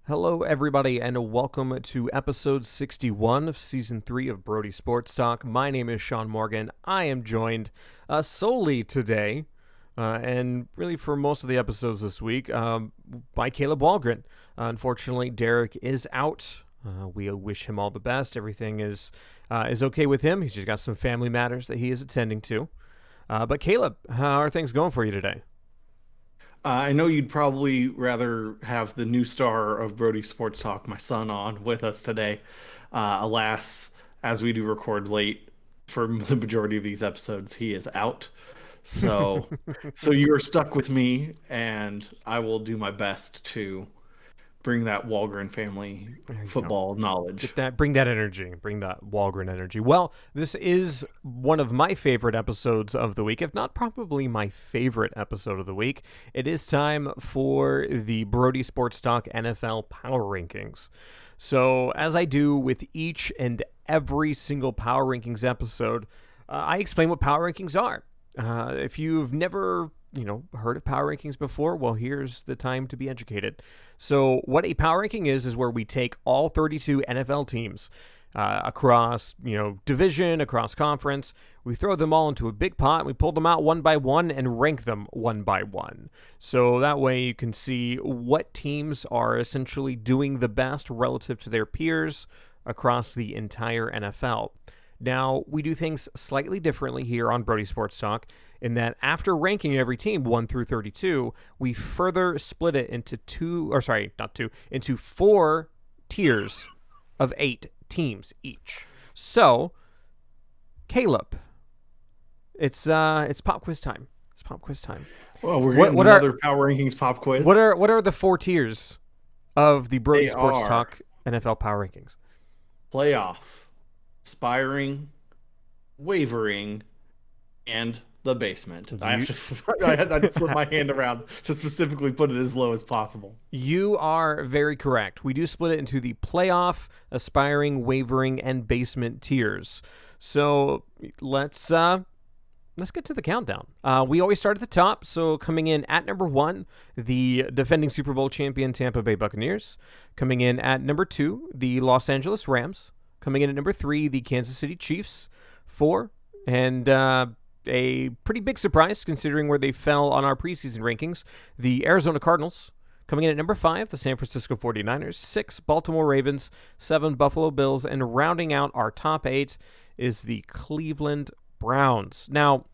Hello, everybody, and welcome to episode 61 of season 3 of Brody Sports Talk. My name is Sean Morgan. I am joined solely today, and really for most of the episodes this week, by Caleb Walgren. Unfortunately, Derek is out. We wish him all the best. Everything is okay with him. He's just got some family matters that he is attending to. But Caleb, how are things going for you today? I know you'd probably rather have the new star of Brody Sports Talk, my son, on with us today. Alas, as we do record late for the majority of these episodes, he is out. So, so you are stuck with me, and I will do my best to bring that Walgren family There you go. football knowledge. Bring that energy, bring that Walgren energy. Well, this is one of my favorite episodes of the week, if not probably my favorite episode of the week. It is time for the Brody Sports Talk NFL Power Rankings. So, as I do with each and every single Power Rankings episode, I explain what Power Rankings are. If you've never heard of power rankings before, well, here's the time to be educated. So what a power ranking is where we take all 32 NFL teams across division, across conference. We throw them all into a big pot. We pull them out one by one and rank them one by one. So that way you can see what teams are essentially doing the best relative to their peers across the entire NFL. Now, we do things slightly differently here on Brody Sports Talk in that after ranking every team 1 through 32, we further split it into into 4 tiers of 8 teams each. So, Caleb, it's pop quiz time. It's pop quiz time. Well, we're What getting what are another Power Rankings pop quiz. what are the 4 tiers of the Brody They Sports are Talk NFL Power Rankings? playoff, aspiring, wavering, and the basement. I have You to I had to flip my hand around to specifically put it as low as possible. You are very correct. We do split it into the playoff, aspiring, wavering, and basement tiers. So let's get to the countdown. We always start at the top. So coming in at number 1, the defending Super Bowl champion Tampa Bay Buccaneers. Coming in at number 2, the Los Angeles Rams. Coming in at number 3, the Kansas City Chiefs. 4, and a pretty big surprise considering where they fell on our preseason rankings, the Arizona Cardinals. Coming in at number 5, the San Francisco 49ers. 6, Baltimore Ravens. 7, Buffalo Bills. And rounding out our top 8 is the Cleveland Browns. Now,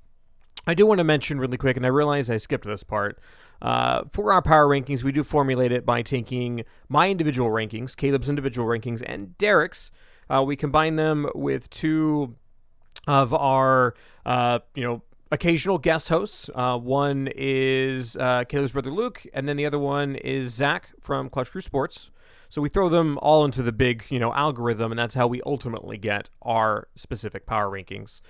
I do want to mention really quick, and I realize I skipped this part. For our power rankings, we do formulate it by taking my individual rankings, Caleb's individual rankings, and Derek's. We combine them with 2 of our, occasional guest hosts. One is Caleb's brother Luke, and then the other one is Zach from Clutch Crew Sports. So we throw them all into the big, algorithm, and that's how we ultimately get our specific power rankings.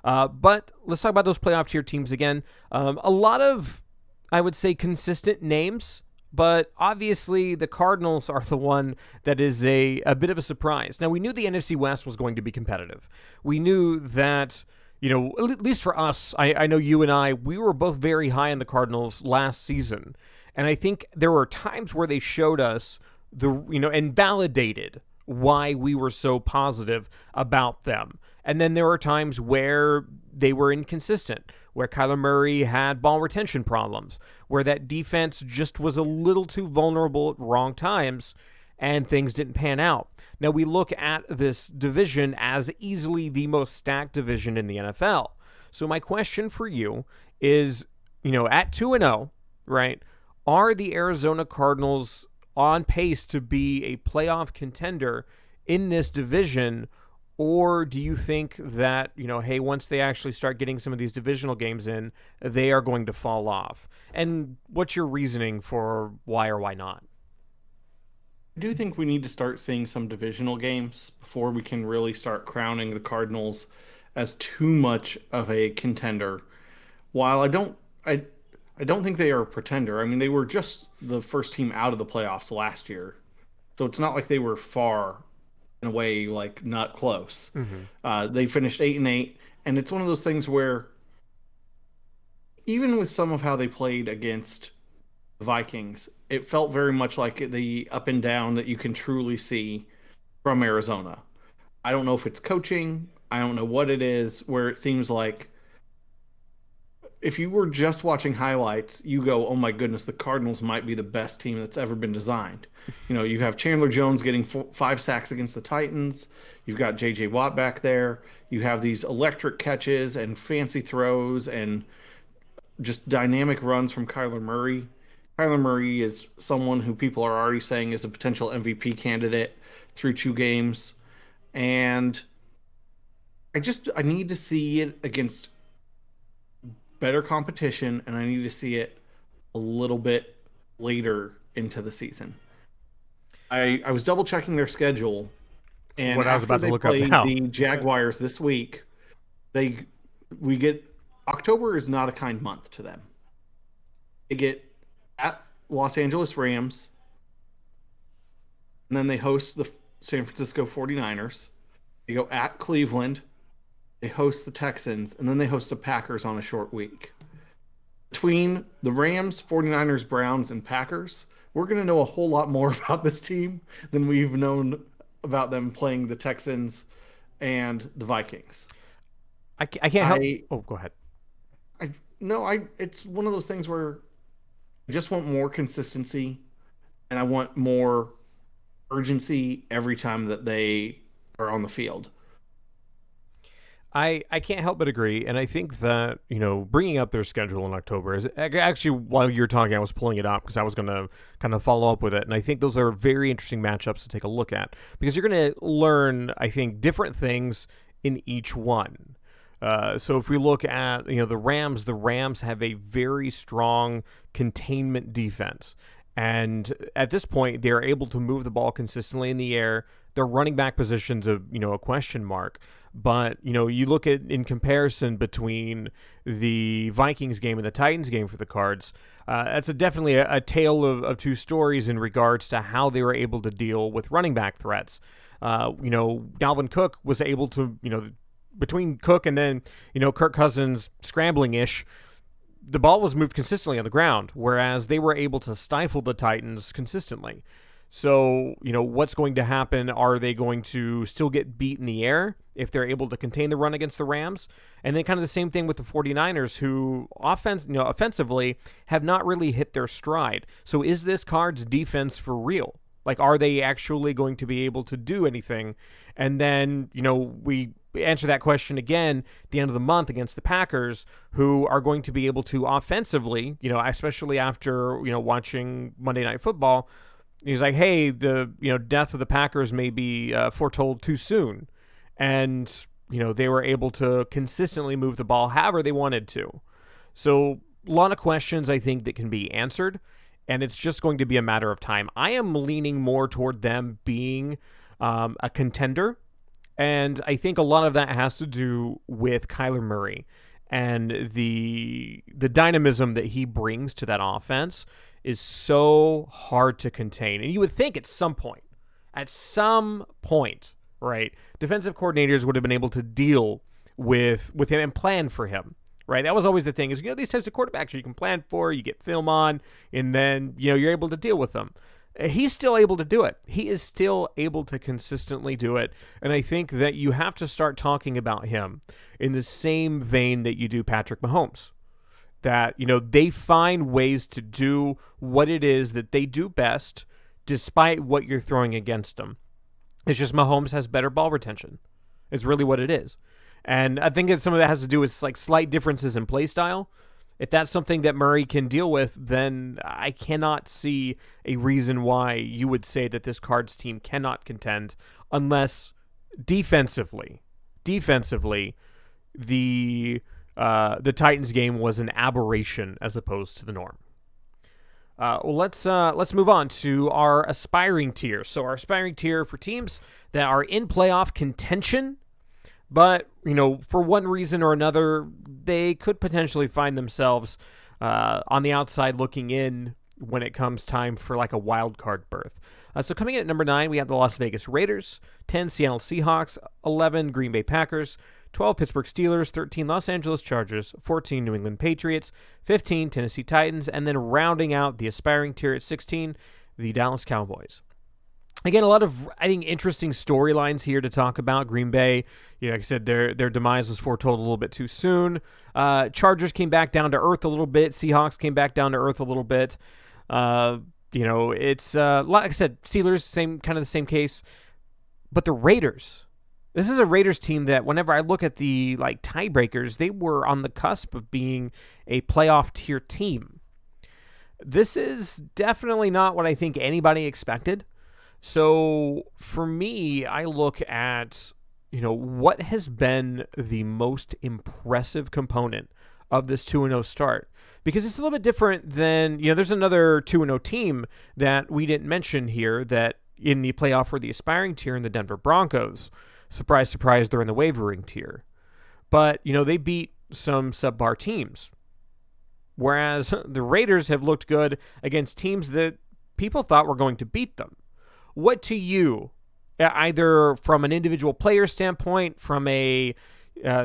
But let's talk about those playoff tier teams again. A lot of, I would say, consistent names. But obviously, the Cardinals are the one that is a bit of a surprise. Now, we knew the NFC West was going to be competitive. We knew that, at least for us, I know you and we were both very high on the Cardinals last season. And I think there were times where they showed us and validated why we were so positive about them. And then there were times where they were inconsistent, where Kyler Murray had ball retention problems, where that defense just was a little too vulnerable at wrong times, and things didn't pan out. Now, we look at this division as easily the most stacked division in the NFL. So my question for you is, at 2-0, right, are the Arizona Cardinals on pace to be a playoff contender in this division? Or do you think that, hey, once they actually start getting some of these divisional games in, they are going to fall off? And what's your reasoning for why or why not? I do think we need to start seeing some divisional games before we can really start crowning the Cardinals as too much of a contender. While I don't think they are a pretender. I mean, they were just the first team out of the playoffs last year. So it's not like they were far in a way, like not close. Mm-hmm. They finished 8-8, and it's one of those things where even with some of how they played against the Vikings, it felt very much like the up and down that you can truly see from Arizona. I don't know if it's coaching. I don't know what it is, where it seems like if you were just watching highlights, you go, "Oh my goodness, the Cardinals might be the best team that's ever been designed." You have Chandler Jones getting 5 sacks against the Titans. You've got J.J. Watt back there. You have these electric catches and fancy throws and just dynamic runs from Kyler Murray. Kyler Murray is someone who people are already saying is a potential MVP candidate through 2 games. And I need to see it against better competition, and I need to see it a little bit later into the season. I was double checking their schedule, and what I was after about to they look up play now. the Jaguars this week, we get October is not a kind month to them. They get at Los Angeles Rams, and then they host the San Francisco 49ers. They go at Cleveland, they host the Texans, and then they host the Packers on a short week. Between the Rams, 49ers, Browns, and Packers, we're going to know a whole lot more about this team than we've known about them playing the Texans and the Vikings. I can't help. Oh, go ahead. It's one of those things where I just want more consistency, and I want more urgency every time that they are on the field. I can't help but agree, and I think that, bringing up their schedule in October is actually, while you're talking, I was pulling it up because I was going to kind of follow up with it, and I think those are very interesting matchups to take a look at because you're going to learn, I think, different things in each one. So if we look at, the Rams have a very strong containment defense, and at this point, they're able to move the ball consistently in the air. Their running back position's a question mark. But, you look at in comparison between the Vikings game and the Titans game for the Cards, that's definitely a tale of 2 stories in regards to how they were able to deal with running back threats. Dalvin Cook was able to, between Cook and then, Kirk Cousins scrambling-ish, the ball was moved consistently on the ground, whereas they were able to stifle the Titans consistently. So, what's going to happen? Are they going to still get beat in the air if they're able to contain the run against the Rams? And then kind of the same thing with the 49ers, who offensively have not really hit their stride. So is this Cards defense for real? Like, are they actually going to be able to do anything? And then, we answer that question again at the end of the month against the Packers, who are going to be able to offensively, especially after, watching Monday Night Football. He's like, hey, the death of the Packers may be foretold too soon. And, they were able to consistently move the ball however they wanted to. So a lot of questions, I think, that can be answered. And it's just going to be a matter of time. I am leaning more toward them being a contender. And I think a lot of that has to do with Kyler Murray and the dynamism that he brings to that offense is so hard to contain. And you would think at some point, right, defensive coordinators would have been able to deal with him and plan for him, right? That was always the thing is, these types of quarterbacks you can plan for, you get film on, and then, you're able to deal with them. He's still able to do it. He is still able to consistently do it. And I think that you have to start talking about him in the same vein that you do Patrick Mahomes. That, they find ways to do what it is that they do best despite what you're throwing against them. It's just Mahomes has better ball retention. It's really what it is. And I think that some of that has to do with like slight differences in play style. If that's something that Murray can deal with, then I cannot see a reason why you would say that this Cards team cannot contend unless defensively, the Titans game was an aberration as opposed to the norm. Let's move on to our aspiring tier. So our aspiring tier for teams that are in playoff contention, but for one reason or another, they could potentially find themselves on the outside looking in when it comes time for like a wild card berth. So coming in at number 9, we have the Las Vegas Raiders, 10 Seattle Seahawks, 11 Green Bay Packers, 12 Pittsburgh Steelers, 13 Los Angeles Chargers, 14 New England Patriots, 15 Tennessee Titans, and then rounding out the aspiring tier at 16, the Dallas Cowboys. Again, a lot of, I think, interesting storylines here to talk about. Green Bay, like I said, their demise was foretold a little bit too soon. Chargers came back down to earth a little bit. Seahawks came back down to earth a little bit. It's like I said, Steelers, the same case. But the Raiders, this is a Raiders team that whenever I look at the tiebreakers, they were on the cusp of being a playoff tier team. This is definitely not what I think anybody expected. So for me, I look at, what has been the most impressive component of this 2-0 start. Because it's a little bit different than, there's another 2-0 team that we didn't mention here that in the playoff or the aspiring tier in the Denver Broncos. Surprise, surprise, they're in the wavering tier. But, they beat some subpar teams. Whereas the Raiders have looked good against teams that people thought were going to beat them. What to you, either from an individual player standpoint, from a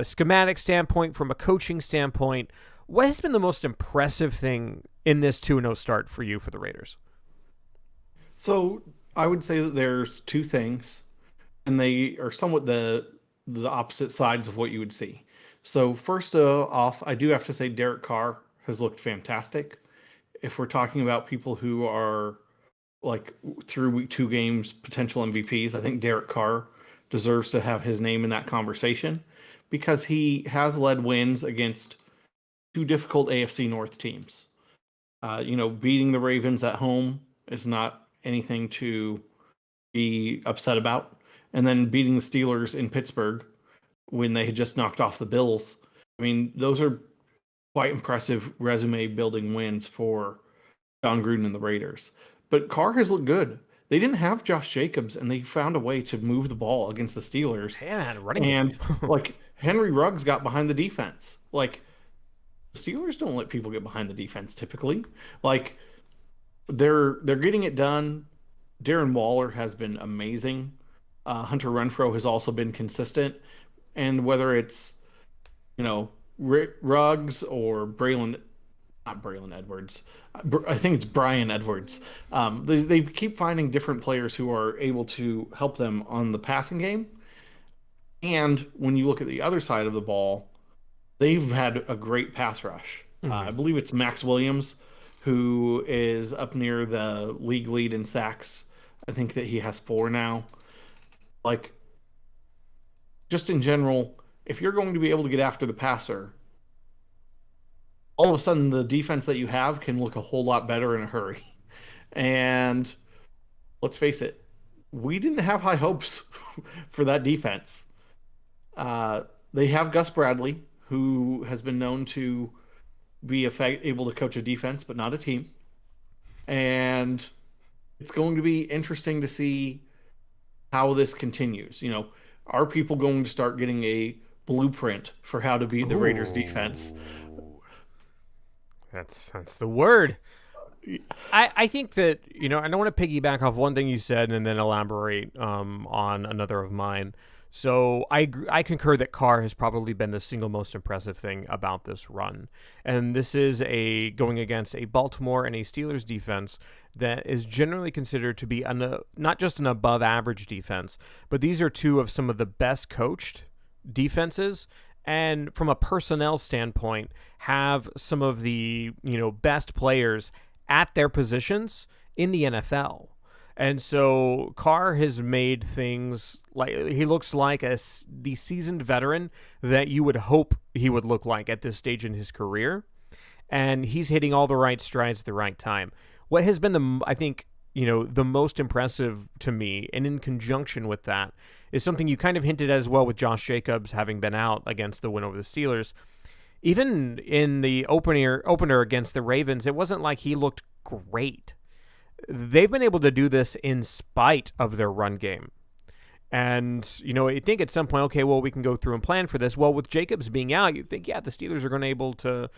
schematic standpoint, from a coaching standpoint, what has been the most impressive thing in this 2-0 start for you for the Raiders? So I would say that there's two things, and they are somewhat the opposite sides of what you would see. So first off, I do have to say Derek Carr has looked fantastic. If we're talking about people who are through week 2 games, potential MVPs, I think Derek Carr deserves to have his name in that conversation because he has led wins against 2 difficult AFC North teams. Beating the Ravens at home is not anything to be upset about. And then beating the Steelers in Pittsburgh when they had just knocked off the Bills. I mean, those are quite impressive resume building wins for John Gruden and the Raiders. But Carr has looked good. They didn't have Josh Jacobs, and they found a way to move the ball against the Steelers. Yeah, running and Henry Ruggs got behind the defense. The Steelers don't let people get behind the defense typically. They're getting it done. Darren Waller has been amazing. Hunter Renfrow has also been consistent. And whether it's, Ruggs or not Braylon Edwards. I think it's Brian Edwards. They keep finding different players who are able to help them on the passing game. And when you look at the other side of the ball, they've had a great pass rush. Mm-hmm. I believe it's Max Williams, who is up near the league lead in sacks. I think that he has 4 now. Just in general, if you're going to be able to get after the passer, all of a sudden the defense that you have can look a whole lot better in a hurry. And let's face it, we didn't have high hopes for that defense. They have Gus Bradley, who has been known to be able to coach a defense, but not a team. And it's going to be interesting to see how this continues. Are people going to start getting a blueprint for how to beat the Raiders defense? That's the word. I think that, I don't want to piggyback off one thing you said and then elaborate on another of mine. So I concur that Carr has probably been the single most impressive thing about this run. And this is going against a Baltimore and a Steelers defense that is generally considered to be not just an above average defense, but these are 2 of some of the best coached defenses. And from a personnel standpoint, have some of the best players at their positions in the NFL. And so Carr has made things he looks like the seasoned veteran that you would hope he would look like at this stage in his career. And he's hitting all the right strides at the right time. What has been the most impressive to me, and in conjunction with that, is something you kind of hinted at as well with Josh Jacobs having been out against the win over the Steelers. Even in the opener against the Ravens, it wasn't like he looked great. They've been able to do this in spite of their run game. And, I think at some point, okay, well, we can go through and plan for this. Well, with Jacobs being out, you'd think, the Steelers are going to be able to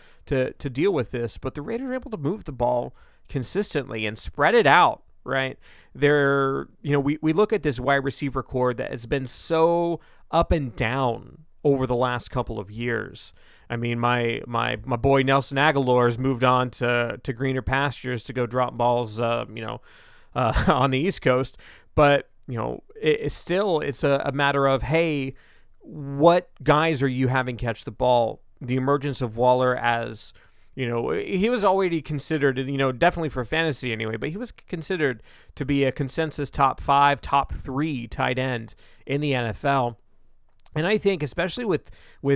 deal with this. But the Raiders are able to move the ball consistently and spread it out, right? We look at this wide receiver core that has been so up and down over the last couple of years. I mean, my boy Nelson Aguilar has moved on to greener pastures to go drop balls, on the East Coast. But it's a matter of, hey, what guys are you having catch the ball? The emergence of Waller as, he was already considered, definitely for fantasy anyway, but he was considered to be a consensus top 5, top 3 tight end in the NFL. And I think, especially with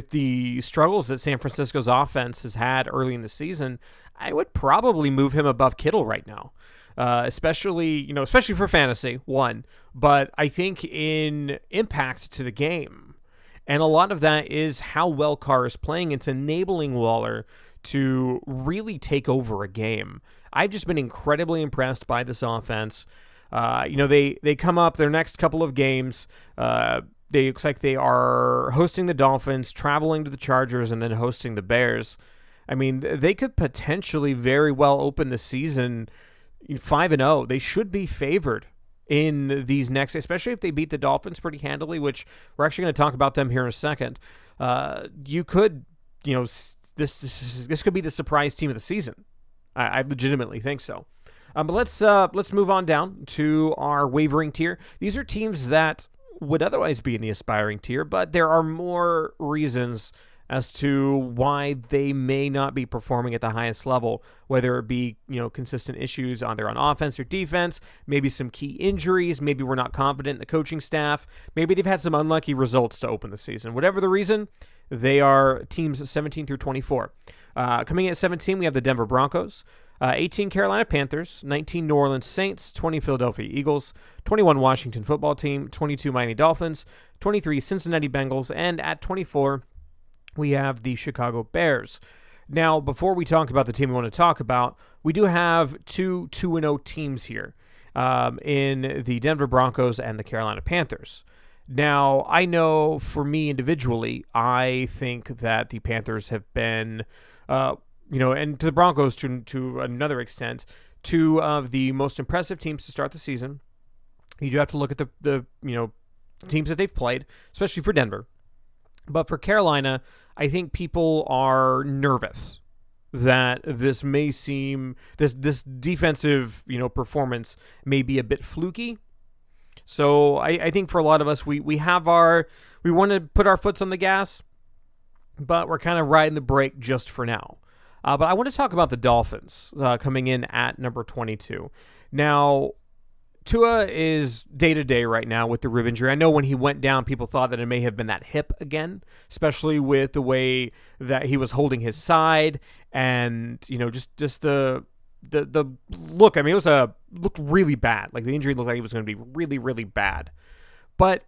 the struggles that San Francisco's offense has had early in the season, I would probably move him above Kittle right now, especially for fantasy, one. But I think in impact to the game, and a lot of that is how well Carr is playing. It's enabling Waller to really take over a game. I've just been incredibly impressed by this offense. They come up their next couple of games. They looks like they are hosting the Dolphins, traveling to the Chargers, and then hosting the Bears. I mean, they could potentially very well open the season 5-0. They should be favored in these next, especially if they beat the Dolphins pretty handily, which we're actually going to talk about them here in a second. You could, this could be the surprise team of the season. I legitimately think so. But let's move on down to our wavering tier. These are teams that would otherwise be in the aspiring tier, but there are more reasons as to why they may not be performing at the highest level, whether it be, consistent issues either on offense or defense, maybe some key injuries, maybe we're not confident in the coaching staff, maybe they've had some unlucky results to open the season. Whatever the reason, they are teams 17 through 24. Coming in at 17, we have the Denver Broncos. 18 Carolina Panthers, 19 New Orleans Saints, 20 Philadelphia Eagles, 21 Washington Football Team, 22 Miami Dolphins, 23 Cincinnati Bengals, and at 24, we have the Chicago Bears. Now, before we talk about the team we want to talk about, we do have two 2-0 teams here in the Denver Broncos and the Carolina Panthers. Now, I know for me individually, I think that the Panthers have been and to the Broncos to another extent, two of the most impressive teams to start the season. You do have to look at the teams that they've played, especially for Denver. But for Carolina, I think people are nervous that this may seem this defensive performance may be a bit fluky. So I think for a lot of us, we want to put our foots on the gas, but we're kind of riding the brake just for now. But I want to talk about the Dolphins coming in at number 22. Now, Tua is day-to-day right now with the rib injury. I know when he went down, people thought that it may have been that hip again, especially with the way that he was holding his side and, just the look. I mean, looked really bad. Like, the injury looked like it was going to be really, really bad. But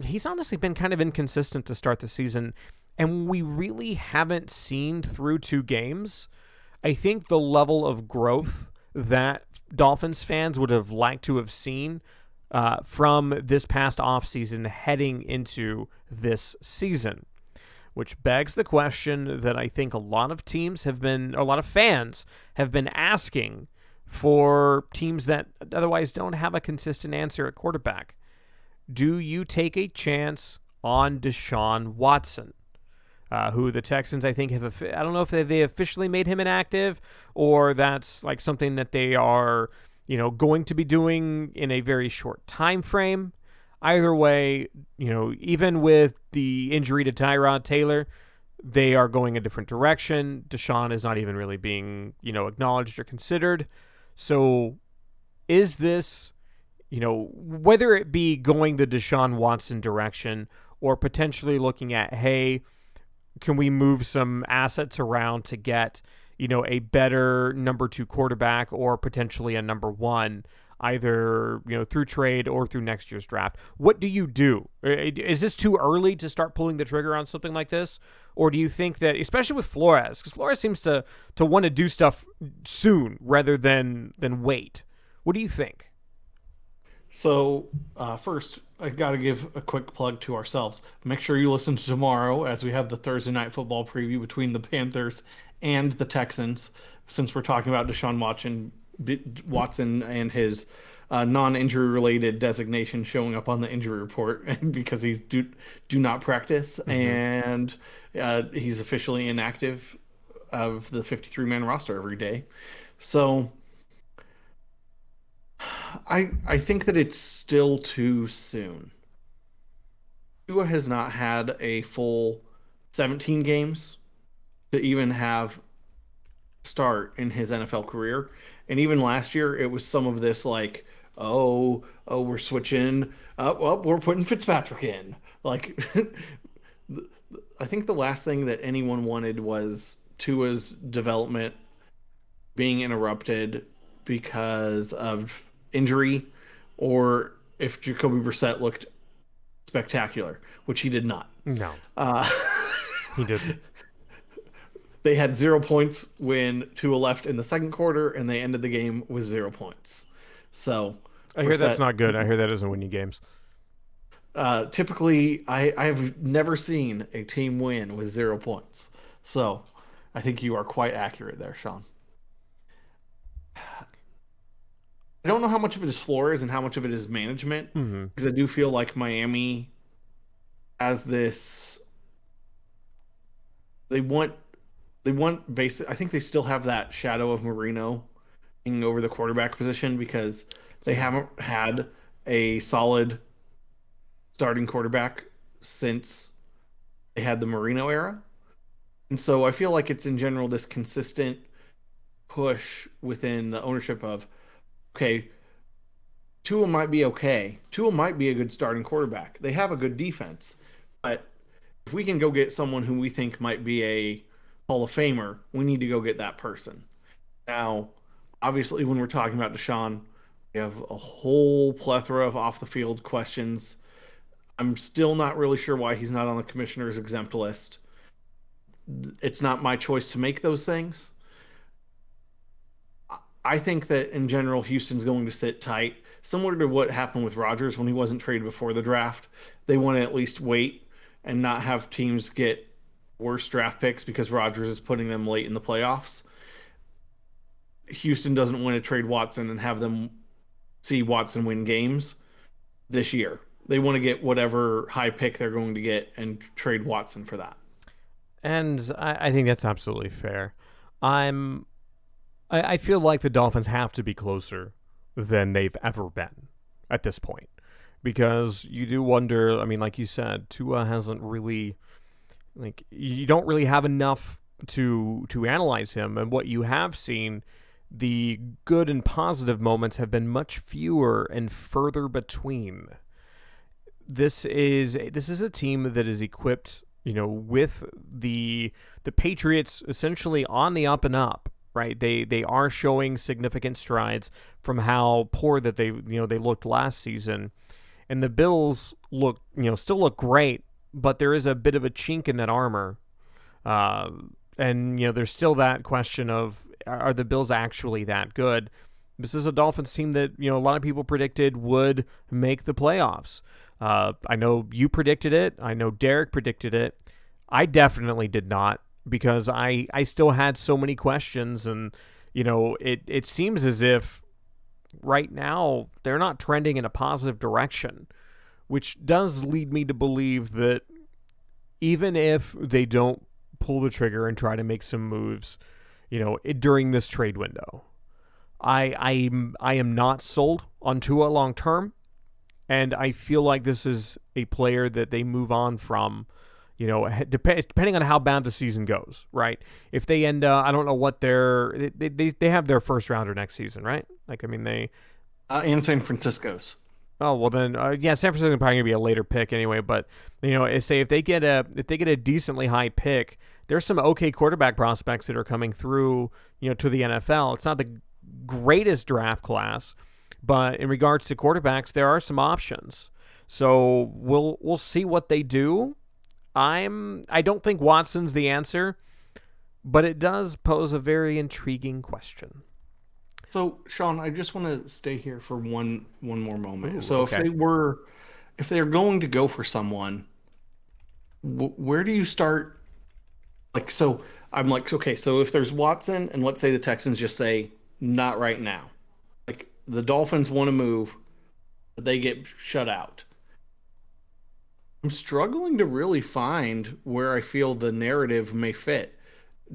he's honestly been kind of inconsistent to start the season, and we really haven't seen through 2 games, I think, the level of growth that Dolphins fans would have liked to have seen from this past offseason heading into this season, which begs the question that I think a lot of fans have been asking for teams that otherwise don't have a consistent answer at quarterback. Do you take a chance on Desean Watson? Who the Texans, I think, I don't know if they officially made him inactive or that's like something that they are, going to be doing in a very short time frame. Either way, even with the injury to Tyrod Taylor, they are going a different direction. Desean is not even really being, acknowledged or considered. So is this, whether it be going the Desean Watson direction or potentially looking at, hey, can we move some assets around to get, a better number 2 quarterback or potentially a number 1, either, through trade or through next year's draft? What do you do? Is this too early to start pulling the trigger on something like this? Or do you think that, especially with Flores, because Flores seems to want to do stuff soon rather than wait. What do you think? So, first, I got to give a quick plug to ourselves. Make sure you listen to tomorrow as we have the Thursday night football preview between the Panthers and the Texans, since we're talking about Deshaun Watson and his non-injury related designation showing up on the injury report because he's do not practice, Hmm. and he's officially inactive of the 53-man roster every day. So I think that it's still too soon. Tua has not had a full 17 games to even have start in his NFL career. And even last year, it was some of this like, we're switching. Well, we're putting Fitzpatrick in. Like, I think the last thing that anyone wanted was Tua's development being interrupted because of injury, or if Jacoby Brissett looked spectacular, which he did not. No, Uh, he didn't. they had 0 points when Tua left in the second quarter, and they ended the game with 0 points. So I hear that's Brissett, not good. I hear that doesn't win you games. typically, I've never seen a team win with 0 points. So I think you are quite accurate there, Sean. I don't know how much of it is Flores and how much of it is management, Hmm. because I do feel like Miami has this. They want basic. I think they still have that shadow of Marino hanging over the quarterback position because they So, haven't had a solid starting quarterback since they had the Marino era. And so I feel like it's in general this consistent push within the ownership of, okay, Tua might be okay. Tua might be a good starting quarterback. They have a good defense. But if we can go get someone who we think might be a Hall of Famer, we need to go get that person. Now, obviously, when we're talking about Deshaun, we have a whole plethora of off the field questions. I'm still not really sure why he's not on the commissioner's exempt list. It's not my choice to make those things. I think that in general, Houston's going to sit tight, similar to what happened with Rodgers when he wasn't traded before the draft. They want to at least wait and not have teams get worse draft picks because Rodgers is putting them late in the playoffs. Houston doesn't want to trade Watson and have them see Watson win games this year. They want to get whatever high pick they're going to get and trade Watson for that. and I think that's absolutely fair. I'm. I feel like the Dolphins have to be closer than they've ever been at this point, because you do wonder. I mean, like you said, Tua hasn't really, like, you don't really have enough to analyze him, and what you have seen, the good and positive moments have been much fewer and further between. This is a team that is equipped, with the Patriots essentially on the up and up. Right, they are showing significant strides from how poor that they looked last season, and the Bills still look great, but there is a bit of a chink in that armor, uh, and there's still that question of, are the Bills actually that good? This is a Dolphins team that a lot of people predicted would make the playoffs. I know you predicted it. I know Derek predicted it. I definitely did not, because I still had so many questions, and it seems as if right now they're not trending in a positive direction, which does lead me to believe that even if they don't pull the trigger and try to make some moves, during this trade window, I am not sold on Tua long term, and I feel like this is a player that they move on from. Depending on how bad the season goes, right? If they end, I don't know what they have their first rounder next season, right? Like, I mean, And San Francisco's. oh, well then, yeah, San Francisco is probably gonna be a later pick anyway. But say if they get a decently high pick, there's some okay quarterback prospects that are coming through, to the NFL. It's not the greatest draft class, but in regards to quarterbacks, there are some options. So we'll see what they do. I don't think Watson's the answer, but it does pose a very intriguing question. So, Sean, I just want to stay here for one more moment. Ooh, So, okay. if they're going to go for someone, where do you start? Like, so I'm like, okay, so if there's Watson, and let's say the Texans just say not right now, like The Dolphins want to move, but they get shut out. I'm struggling to really find where I feel the narrative may fit.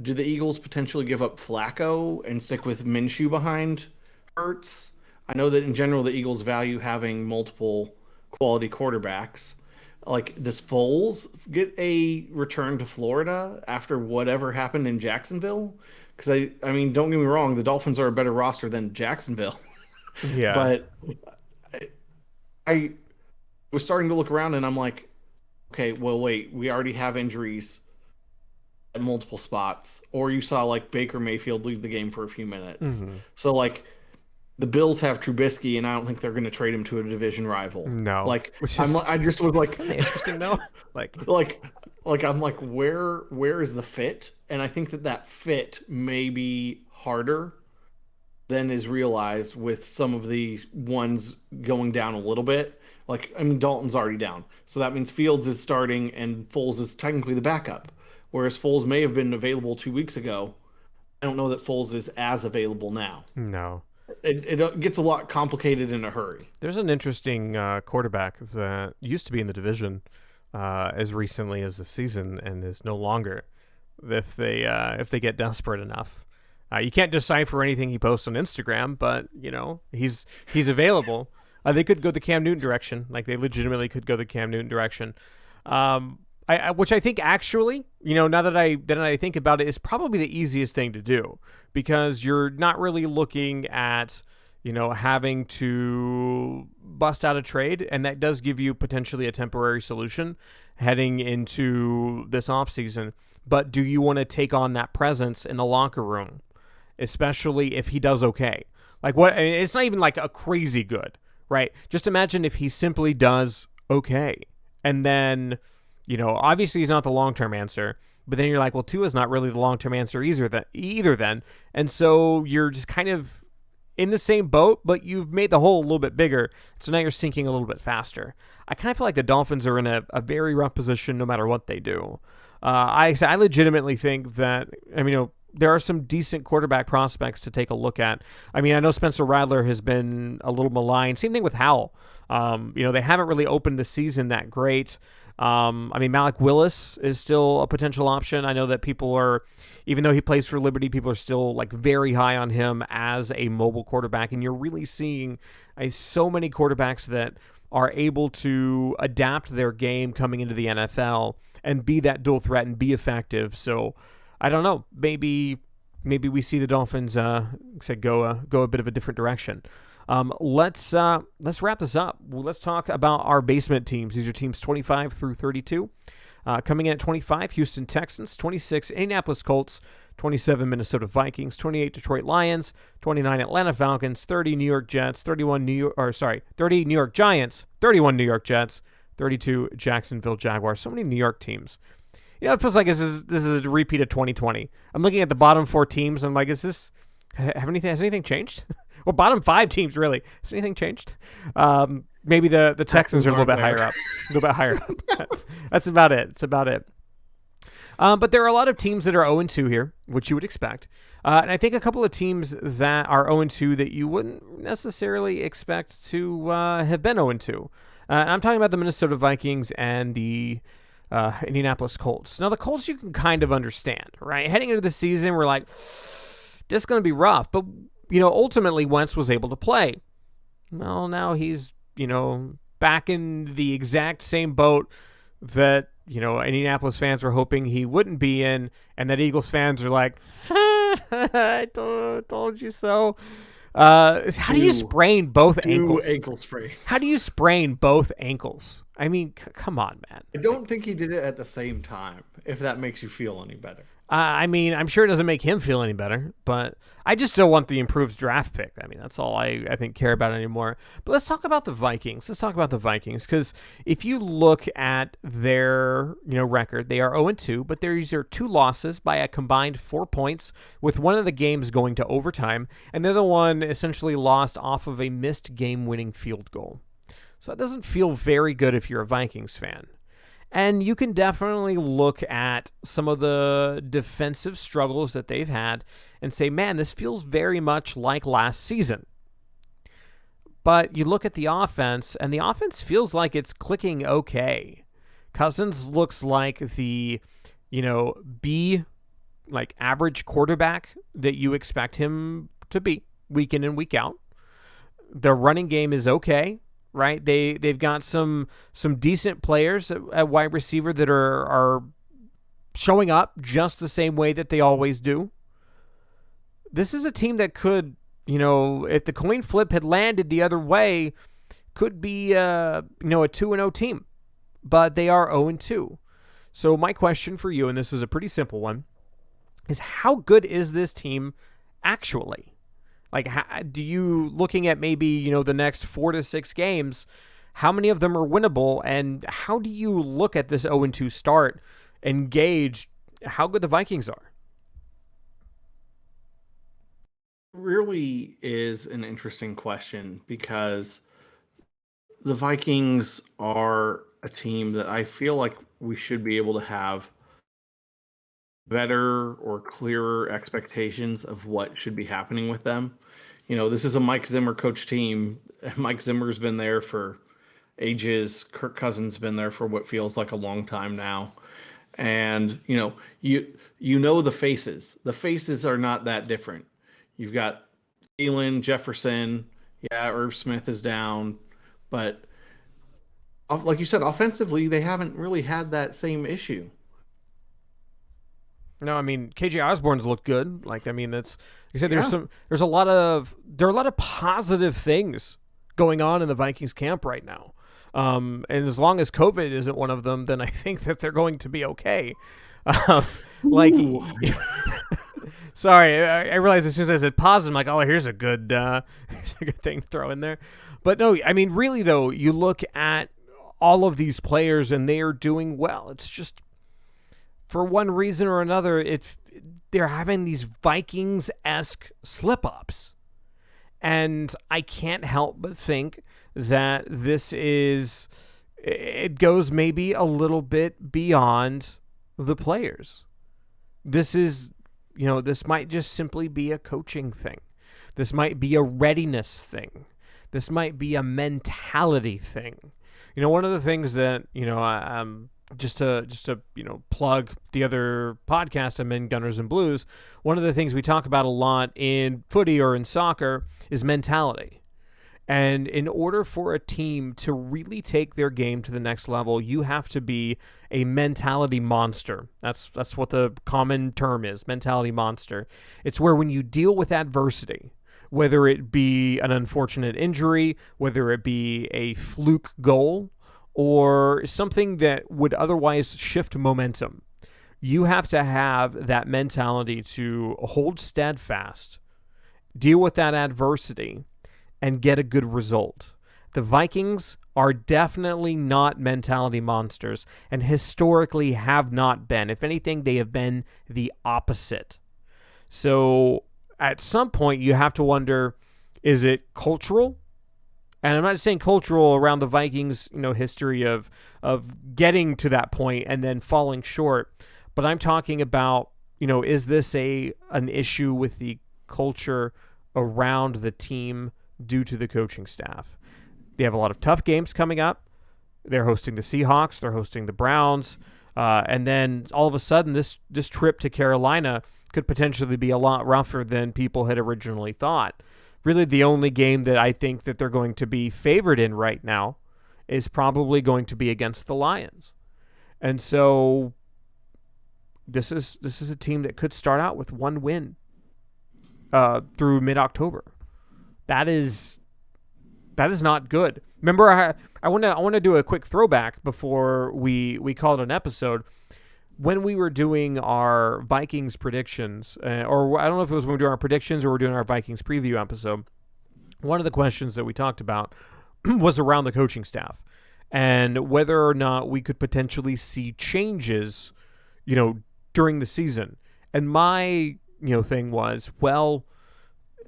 Do the Eagles potentially give up Flacco and stick with Minshew behind Hurts? I know that in general the Eagles value having multiple quality quarterbacks. Like, does Foles get a return to Florida after whatever happened in Jacksonville? Because I mean, don't get me wrong, the Dolphins are a better roster than Jacksonville, Yeah. but I was starting to look around and I'm like, okay, well, wait, we already have injuries at multiple spots, or you saw like Baker Mayfield leave the game for a few minutes. Mm-hmm. So like the Bills have Trubisky, and I don't think they're going to trade him to a division rival. No. Like Which is I just was like, kind of interesting, though. Like, like I'm like, where is the fit? And I think that fit may be harder than is realized with some of the ones going down a little bit. Like, I mean, Dalton's already down. So that means Fields is starting and Foles is technically the backup. Whereas Foles may have been available 2 weeks ago. I don't know that Foles is as available now. no. It gets a lot complicated in a hurry. There's an interesting quarterback that used to be in the division as recently as the season and is no longer. If they get desperate enough, you can't decipher anything he posts on Instagram, but he's available. They could go the Cam Newton direction, like they legitimately could go the Cam Newton direction. Which I think actually, now that I think about it, is probably the easiest thing to do, because you're not really looking at, having to bust out a trade, and that does give you potentially a temporary solution heading into this offseason. But do you want to take on that presence in the locker room, especially if he does okay? Like, what? I mean, it's not even like a crazy good, right? Just imagine if he simply does okay, and then, obviously he's not the long-term answer, but then you're like, well, Tua's not really the long-term answer either then. And so you're just kind of in the same boat, but you've made the hole a little bit bigger. So now you're sinking a little bit faster. I kind of feel like the Dolphins are in a very rough position no matter what they do. I legitimately think that, there are some decent quarterback prospects to take a look at. I mean, I know Spencer Rattler has been a little maligned. Same thing with Howell. They haven't really opened the season that great. Malik Willis is still a potential option. I know that people are, even though he plays for Liberty, people are still like very high on him as a mobile quarterback. And you're really seeing so many quarterbacks that are able to adapt their game coming into the NFL and be that dual threat and be effective. So I don't know. Maybe we see the Dolphins go a bit of a different direction. Let's wrap this up. Let's talk about our basement teams. These are teams 25 through 32. Coming in at 25, Houston Texans. 26, Indianapolis Colts. 27, Minnesota Vikings. 28, Detroit Lions. 29, Atlanta Falcons. 30, New York Jets. 30 New York Giants. 31, New York Jets. 32, Jacksonville Jaguars. So many New York teams. It feels like this is a repeat of 2020. I'm looking at the bottom four teams. I'm like, has anything changed? Well, bottom five teams, really. Has anything changed? Maybe the Texans are a little bit higher up. A little bit higher up. That's about it. It's about it. But there are a lot of teams that are 0-2 here, which you would expect. And I think a couple of teams that are 0-2 that you wouldn't necessarily expect to have been 0-2. And I'm talking about the Minnesota Vikings and the Indianapolis Colts. Now, the Colts you can kind of understand, right? Heading into the season, we're like, this is going to be rough. But ultimately Wentz was able to play. Well, now he's, back in the exact same boat that, Indianapolis fans were hoping he wouldn't be in, and that Eagles fans are like, I told you so. How do you sprain both ankles? Ankle sprain. How do you sprain both ankles? I mean, come on, man. I don't think he did it at the same time, if that makes you feel any better. I'm sure it doesn't make him feel any better, but I just still want the improved draft pick. I mean, that's all I think care about anymore. But let's talk about the Vikings. Because if you look at their record, they are 0-2, but these are 2 losses by a combined 4 points, with one of the games going to overtime, and the other one essentially lost off of a missed game-winning field goal. So that doesn't feel very good if you're a Vikings fan. And you can definitely look at some of the defensive struggles that they've had and say, man, this feels very much like last season. But you look at the offense, and the offense feels like it's clicking okay. Cousins looks like the, B, like average quarterback that you expect him to be week in and week out. Their running game is okay, right? They've got some decent players at wide receiver that are showing up just the same way that they always do. This is a team that could, if the coin flip had landed the other way, could be a 2-0 team. But they are 0-2. So my question for you, and this is a pretty simple one, is how good is this team actually? Like, do you, looking at maybe, the next 4 to 6 games, how many of them are winnable? And how do you look at this 0-2 start and gauge how good the Vikings are? Really is an interesting question because the Vikings are a team that I feel like we should be able to have better or clearer expectations of what should be happening with them. This is a Mike Zimmer coach team. Mike Zimmer's been there for ages. Kirk Cousins been there for what feels like a long time now. And, you know the faces. The faces are not that different. You've got Thielen, Jefferson. Yeah, Irv Smith is down. But like you said, offensively, they haven't really had that same issue. No, I mean KJ Osborne's looked good. Like, I mean, that's, you said there are a lot of positive things going on in the Vikings camp right now. And as long as COVID isn't one of them, then I think that they're going to be okay. Like, sorry, I realized as soon as I said positive, I'm like, oh, here's a good thing to throw in there. But no, I mean, really though, you look at all of these players and they are doing well. It's just, for one reason or another, they're having these Vikings-esque slip-ups. And I can't help but think that it goes maybe a little bit beyond the players. This might just simply be a coaching thing. This might be a readiness thing. This might be a mentality thing. One of the things that, just to plug the other podcast I'm in, Gunners and Blues, one of the things we talk about a lot in footy or in soccer is mentality. And in order for a team to really take their game to the next level, you have to be a mentality monster. That's what the common term is, mentality monster. It's where when you deal with adversity, whether it be an unfortunate injury, whether it be a fluke goal, or something that would otherwise shift momentum, you have to have that mentality to hold steadfast, deal with that adversity, and get a good result. The Vikings are definitely not mentality monsters and historically have not been. If anything, they have been the opposite. So at some point, you have to wonder, is it cultural? And I'm not saying cultural around the Vikings, history of getting to that point and then falling short, but I'm talking about, is this an issue with the culture around the team due to the coaching staff? They have a lot of tough games coming up. They're hosting the Seahawks, they're hosting the Browns, and then all of a sudden this trip to Carolina could potentially be a lot rougher than people had originally thought. Really, the only game that I think that they're going to be favored in right now is probably going to be against the Lions. And so this is a team that could start out with one win through mid-October. That is not good. Remember, I want to do a quick throwback before we call it an episode. When we were doing our Vikings predictions, or I don't know if it was when we were doing our predictions or we're doing our Vikings preview episode, one of the questions that we talked about was around the coaching staff and whether or not we could potentially see changes, during the season. And my, thing was, well,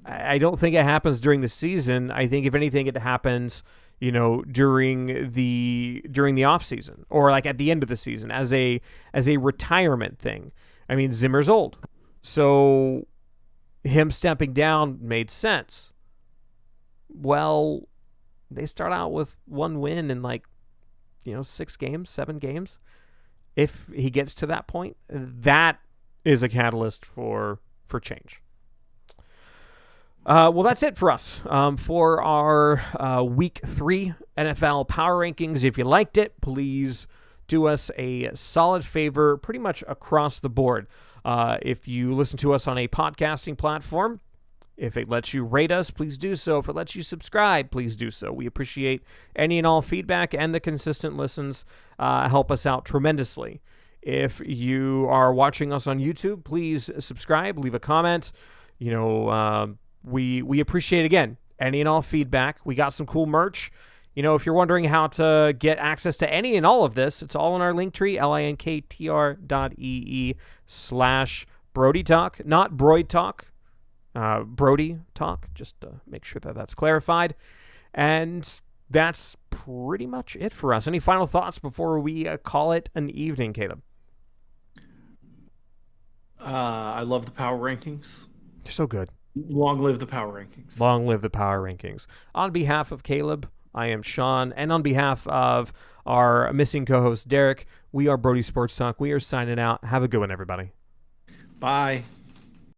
I don't think it happens during the season. I think if anything, it happens, during the off season or like at the end of the season as a retirement thing. I mean, Zimmer's old, so him stepping down made sense. Well, They start out with 1 win in 6 games, 7 games. If he gets to that point, that is a catalyst for change. Well, that's it for us for our Week 3 NFL Power Rankings. If you liked it, please do us a solid favor pretty much across the board. If you listen to us on a podcasting platform, if it lets you rate us, please do so. If it lets you subscribe, please do so. We appreciate any and all feedback, and the consistent listens help us out tremendously. If you are watching us on YouTube, please subscribe, leave a comment. We appreciate, again, any and all feedback. We got some cool merch. If you're wondering how to get access to any and all of this, it's all in our Linktree, linktr.ee/Brody Talk, not Broid Talk. Brody Talk, just to make sure that that's clarified. And that's pretty much it for us. Any final thoughts before we call it an evening, Caleb? I love the power rankings. They're so good. Long live the power rankings. Long live the power rankings. On behalf of Caleb, I am Sean, and on behalf of our missing co-host, Derek, we are Brody Sports Talk. We are signing out. Have a good one, everybody. Bye.